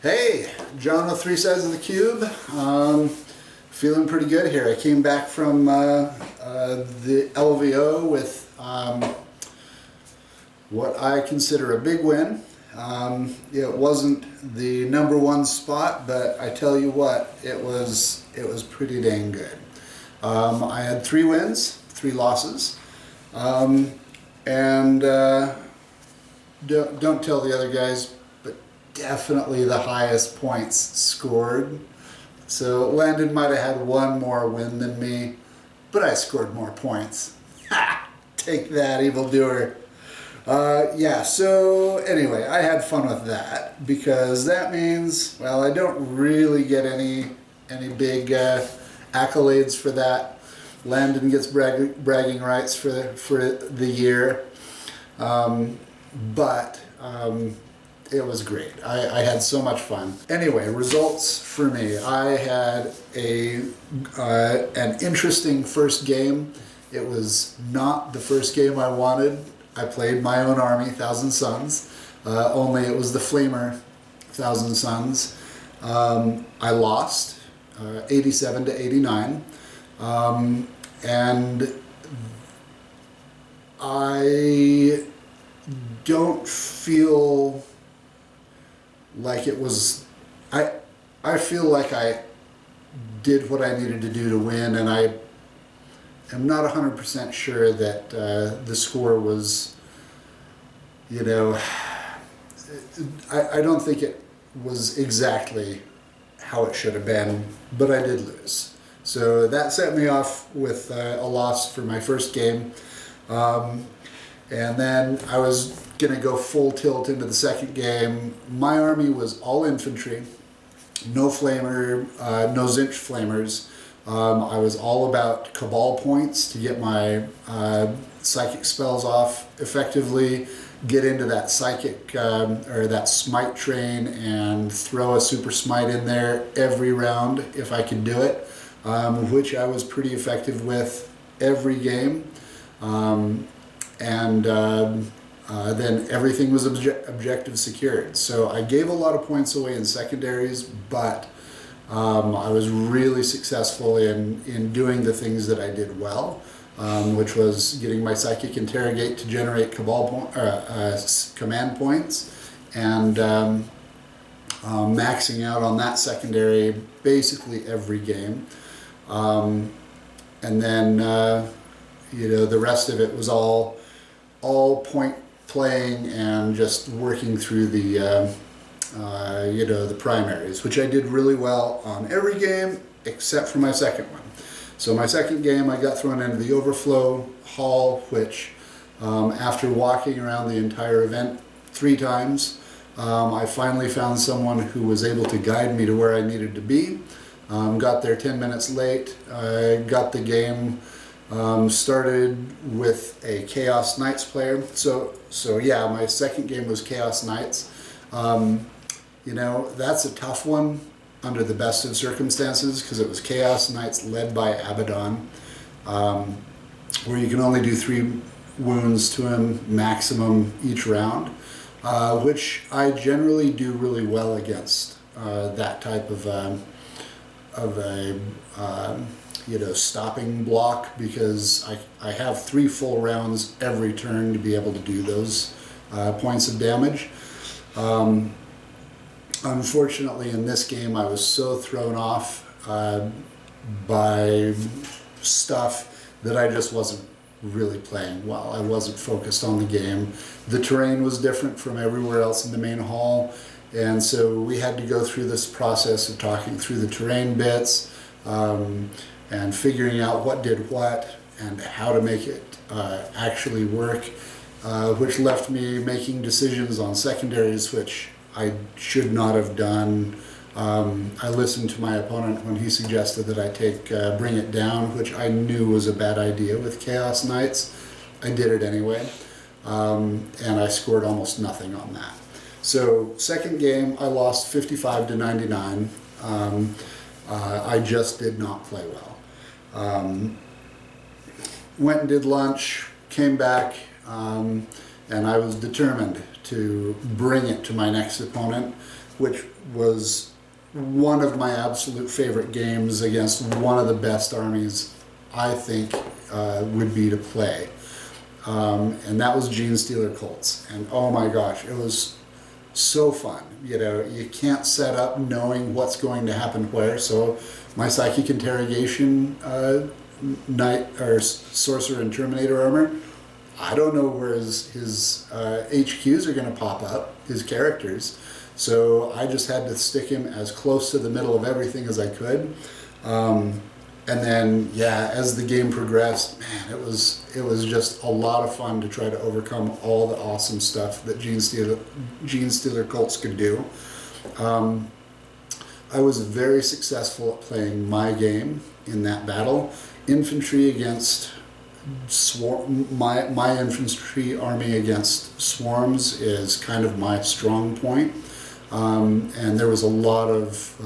Hey, John with Three Sides of the Cube. Feeling pretty good here. I came back from the LVO with what I consider a big win. It wasn't the #1 spot, but I tell you what, it was pretty dang good. I had 3 wins, 3 losses, and don't tell the other guys, but definitely the highest points scored. So Landon might have had 1 more win than me, but I scored more points. Ha! Take that, evildoer. Yeah, so anyway, I had fun with that because that means, well, I don't really get any big accolades for that. Landon gets bragging rights for the year, but it was great. I had so much fun. Anyway, results for me. I had an interesting first game. It was not the first game I wanted. I played my own army, Thousand Suns, only it was the Flamer Thousand Suns. I lost 87 to 89, and I don't feel like it was, I feel like I did what I needed to do to win, and I am not 100% sure that the score was, you know, I don't think it was exactly how it should have been, but I did lose. So that set me off with a loss for my first game. And then I was going to go full tilt into the second game. My army was all infantry, no flamer, no Zinch flamers. I was all about Cabal points to get my psychic spells off effectively, get into that psychic or that smite train and throw a super smite in there every round if I could do it, which I was pretty effective with every game. Then everything was objective secured. So I gave a lot of points away in secondaries, but I was really successful in doing the things that I did well, which was getting my Psychic Interrogate to generate Cabal command points, and maxing out on that secondary basically every game. And then, you know, the rest of it was all point playing and just working through the you know, the primaries, which I did really well on every game except for my second one. So my second game, I got thrown into the overflow hall, which after walking around the entire event 3 times, I finally found someone who was able to guide me to where I needed to be. Got there 10 minutes late, got the game started with a Chaos Knights player. So yeah, my second game was Chaos Knights. You know, that's a tough one under the best of circumstances because it was Chaos Knights led by Abaddon, where you can only do 3 wounds to him maximum each round, which I generally do really well against that type of a you know, stopping block, because I have 3 full rounds every turn to be able to do those points of damage. Unfortunately, in this game, I was so thrown off by stuff that I just wasn't really playing well. I wasn't focused on the game. The terrain was different from everywhere else in the main hall, and so we had to go through this process of talking through the terrain bits and figuring out what did what and how to make it actually work, which left me making decisions on secondaries which I should not have done. I listened to my opponent when he suggested that I take Bring It Down, which I knew was a bad idea with Chaos Knights. I did it anyway, and I scored almost nothing on that. So second game, I lost 55 to 99. I just did not play well. Went and did lunch, came back, and I was determined to bring it to my next opponent. which was one of my absolute favorite games against one of the best armies I think would be to play. And that was Genestealer Cults. And oh my gosh, it was so fun. You know, you can't set up knowing what's going to happen where. So my Psychic Interrogation Knight or Sorcerer and Terminator armor, I don't know where his HQs are going to pop up, his characters. So I just had to stick him as close to the middle of everything as I could. And then, yeah, as the game progressed, man, it was just a lot of fun to try to overcome all the awesome stuff that Genestealer Cults could do. I was very successful at playing my game in that battle. Infantry against my infantry army against swarms is kind of my strong point. And there was a lot of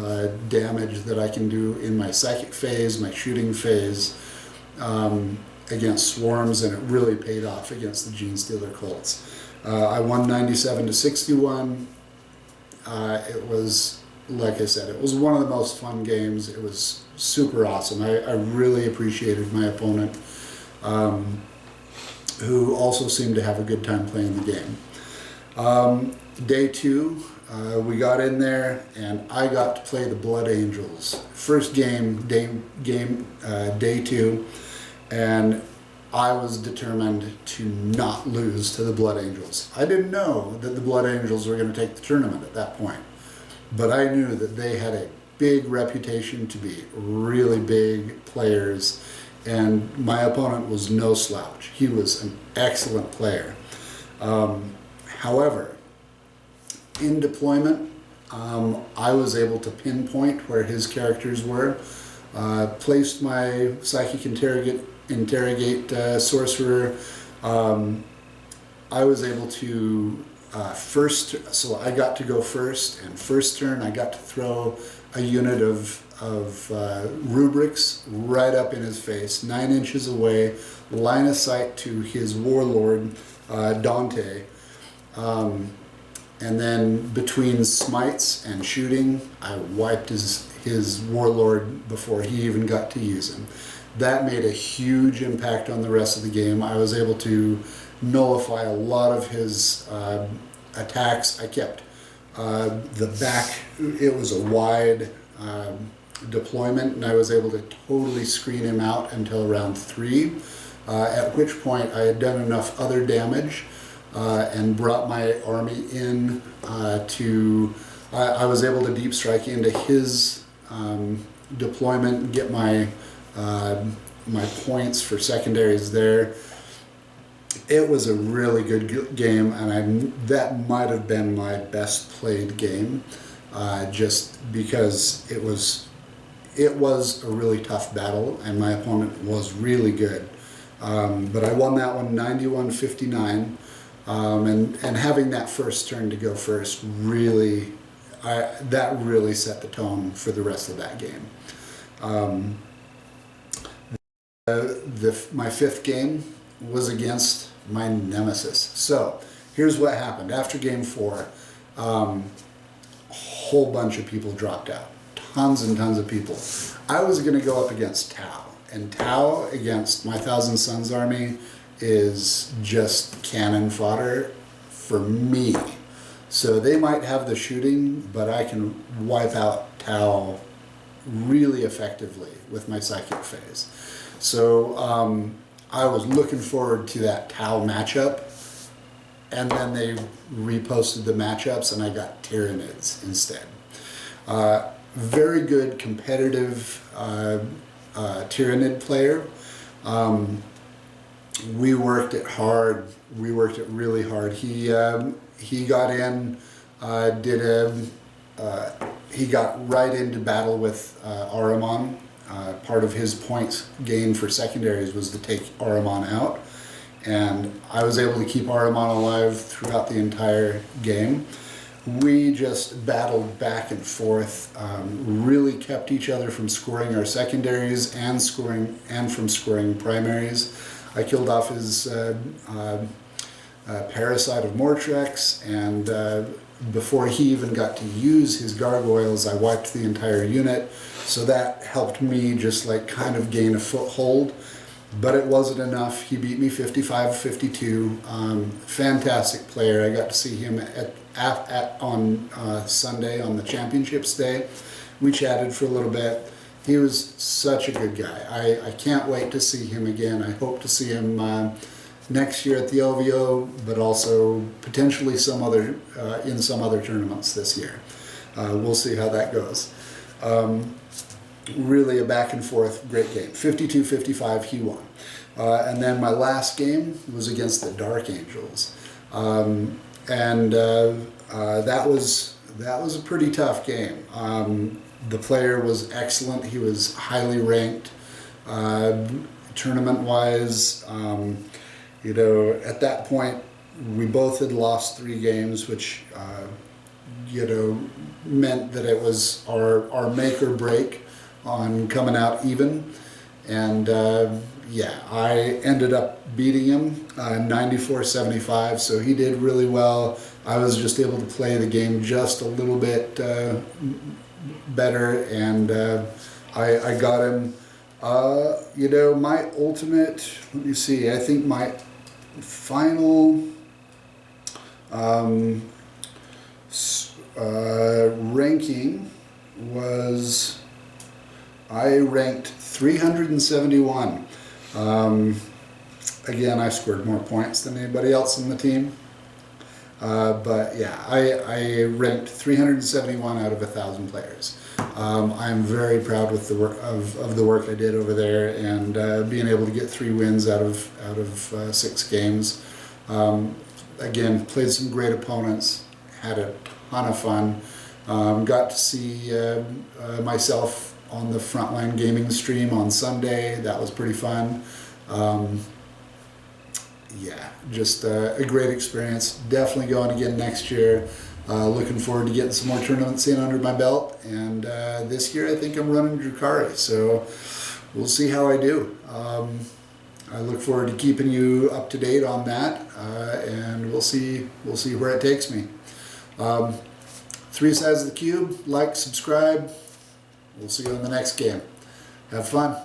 damage that I can do in my psychic phase, my shooting phase, against swarms, and it really paid off against the Genestealer Cults. I won 97-61. It was, like I said, it was one of the most fun games. It was super awesome. I really appreciated my opponent, who also seemed to have a good time playing the game. Day 2. We got in there, and I got to play the Blood Angels. First game, day 2, and I was determined to not lose to the Blood Angels. I didn't know that the Blood Angels were going to take the tournament at that point, but I knew that they had a big reputation to be really big players, and my opponent was no slouch. He was an excellent player. However, in deployment, I was able to pinpoint where his characters were, placed my Psychic Interrogate Sorcerer. I was able to so I got to go first, and first turn I got to throw a unit of rubrics right up in his face, 9 inches away, line of sight to his warlord, Dante. And then between smites and shooting, I wiped his warlord before he even got to use him. That made a huge impact on the rest of the game. I was able to nullify a lot of his attacks. I kept the back, it was a wide deployment, and I was able to totally screen him out until round 3, at which point I had done enough other damage and brought my army in I was able to deep strike into his deployment and get my points for secondaries there. It was a really good game, and that might have been my best played game, just because it was a really tough battle, and my opponent was really good. But I won that one 91-59. And having that first turn to go first really, that really set the tone for the rest of that game. My 5th game was against my nemesis. So here's what happened. After game 4, a whole bunch of people dropped out. Tons and tons of people. I was going to go up against Tau. And Tau against my Thousand Suns army is just cannon fodder for me. So they might have the shooting, but I can wipe out Tau really effectively with my psychic phase. So I was looking forward to that Tau matchup, and then they reposted the matchups and I got Tyranids instead. Very good competitive Tyranid player. We worked it hard. We worked it really hard. He got in, he got right into battle with Ahriman. Part of his points gain for secondaries was to take Ahriman out, and I was able to keep Ahriman alive throughout the entire game. We just battled back and forth, really kept each other from scoring our secondaries and from scoring primaries. I killed off his Parasite of Mortrex, and before he even got to use his gargoyles, I wiped the entire unit, so that helped me just like kind of gain a foothold, but it wasn't enough. He beat me 55-52. Fantastic player. I got to see him on Sunday on the Championships Day. We chatted for a little bit. He was such a good guy. I can't wait to see him again. I hope to see him next year at the LVO, but also potentially in some other tournaments this year. We'll see how that goes. Really a back and forth great game. 52-55, he won. And then my last game was against the Dark Angels. That was a pretty tough game. The player was excellent. He was highly ranked. Tournament-wise, you know, at that point, we both had lost 3 games, which, you know, meant that it was our make or break on coming out even. And yeah, I ended up beating him 94-75, so he did really well. I was just able to play the game just a little bit better, and I got him. You know, my ultimate, let me see, I think my final ranking was, I ranked 371. Again, I scored more points than anybody else in the team. But yeah, I ranked 371 out of 1,000 players. I'm very proud with the work of the work I did over there, and being able to get 3 wins out of 6 games. Again, played some great opponents, had a ton of fun. Got to see myself on the Frontline Gaming stream on Sunday. That was pretty fun. Yeah, just a great experience. Definitely going again next year. Looking forward to getting some more tournaments in under my belt. And this year I think I'm running Drukhari, so we'll see how I do. I look forward to keeping you up to date on that, and we'll see where it takes me. 3 Sides of the Cube, like, subscribe. We'll see you on the next game. Have fun.